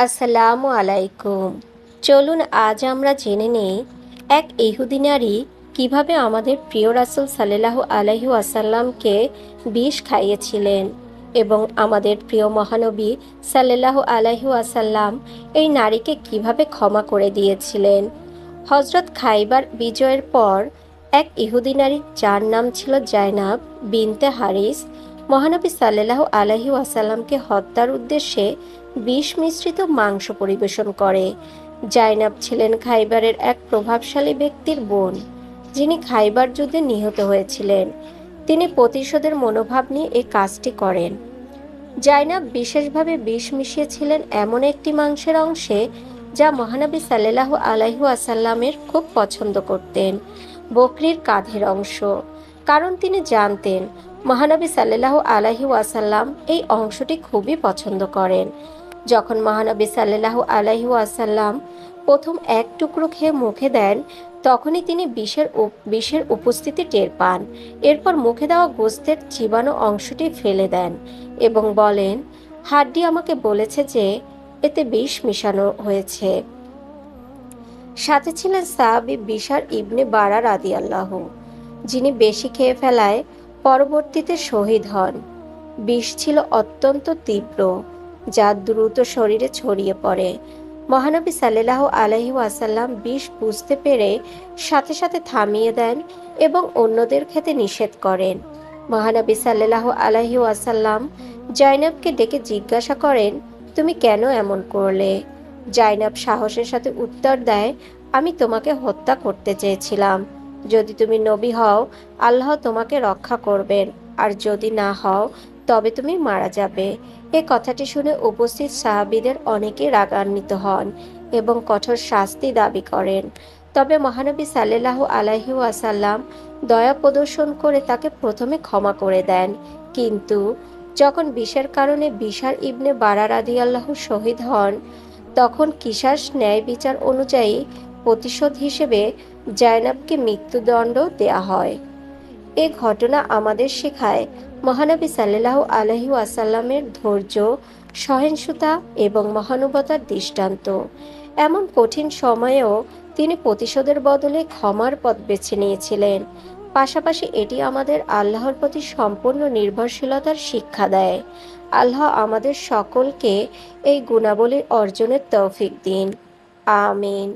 আসসালামু আলাইকুম। চলুন আজ আমরা জেনে নেই এক ইহুদি নারী কিভাবে আমাদের প্রিয় রাসূল সাল্লাল্লাহু আলাইহি ওয়াসাল্লামকে বিষ খাইয়েছিলেন এবং আমাদের প্রিয় মহানবী সাল্লাল্লাহু আলাইহি ওয়াসাল্লাম এই নারীকে কিভাবে ক্ষমা করে দিয়েছিলেন। হযরত খাইবার বিজয়ের পর এক ইহুদি নারী যার নাম ছিল জায়নাব বিনতে হারিস মহানবী সাল্লাল্লাহু আলাইহি ওয়াসাল্লামকে হত্যার উদ্দেশ্যে বিষ মিশ্রিত মাংস পরিবেশন করে। জাইনাব ছিলেন খাইবারের এক প্রভাবশালী ব্যক্তির বোন, যিনি খাইবার যুদ্ধে নিহত হয়েছিলেন। তিনি প্রতিশোধের মনোভাব নিয়ে এই কাজটি করেন। জাইনাব বিশেষভাবে বিষ মিশিয়েছিলেন এমন একটি মাংসের অংশে যা মহানবী সাল্লাল্লাহু আলাইহি ওয়াসাল্লামের খুব পছন্দ করতেন, বকরির কাঁধের অংশ। কারণ তিনি জানতেন মহানবী সাল্লাল্লাহু আলাইহি ওয়াসাল্লাম এই অংশটি খুবই পছন্দ করেন। যখন মহানবী সাল্লাল্লাহু আলাইহি ওয়াসাল্লাম প্রথম এক টুকরো খেয়ে মুখে দেন, তখনই তিনি বিষের উপস্থিতি টের পান। এরপর মুখে দেওয়া গোশতের চিবানো অংশটি ফেলে দেন এবং বলেন, হাড্ডি আমাকে বলেছে যে এতে বিষ মিশানো হয়েছে। সাথে ছিলেন সাহাবী বিশার ইবনে বারা রাদিয়াল্লাহু, যিনি বেশি খেয়ে ফেলায় পরবর্তীতে শহীদ হন। বিষ ছিল অত্যন্ত তীব্র, যা দ্রুত শরীরে ছড়িয়ে পড়ে। মহানবী সাল্লাল্লাহু আলাইহি ওয়াসাল্লাম বিষ বুঝতে পেরে সাথে সাথে থামিয়ে দেন এবং অন্যদের খেতে নিষেধ করেন। মহানবী সাল্লাল্লাহু আলাইহি ওয়াসাল্লাম জাইনাবকে ডেকে জিজ্ঞাসা করেন, তুমি কেন এমন করলে? জাইনাব সাহসের সাথে উত্তর দেয়, আমি তোমাকে হত্যা করতে চেয়েছিলাম। যদি তুমি নবী হও, আল্লাহ তোমাকে রক্ষা করবেন, আর যদি না হও তবে তুমি মারা যাবে। এ কথাটি শুনে উপস্থিত সাহাবীদের অনেকে রাগান্বিত হন এবং কঠোর শাস্তি দাবি করেন। তবে মহানবী সাল্লাল্লাহু আলাইহি ওয়াসাল্লাম দয়া প্রদর্শন করে তাকে প্রথমে ক্ষমা করে দেন। কিন্তু যখন বিষের কারণে বিশার ইবনে বারা রাদিয়াল্লাহু শহীদ হন, তখন কিসাস ন্যায় বিচার অনুযায়ী প্রতিশোধ হিসেবে জাইনাবকে মৃত্যুদণ্ড দেয়া হয়। এ ঘটনা আমাদের শেখায় মহানবী সাল্লাল্লাহু আলাইহি ওয়াসাল্লামের ধৈর্য, সহিষ্ণুতা এবং মহানুভবতার দৃষ্টান্ত। এমন কঠিন সময়েও তিনি প্রতিশোধের বদলে ক্ষমার পথ বেছে নিয়েছিলেন। পাশাপাশি এটি আমাদের আল্লাহর প্রতি সম্পূর্ণ নির্ভরশীলতার শিক্ষা দেয়। আল্লাহ আমাদের সকলকে এই গুণাবলী অর্জনের তৌফিক দিন। আমিন।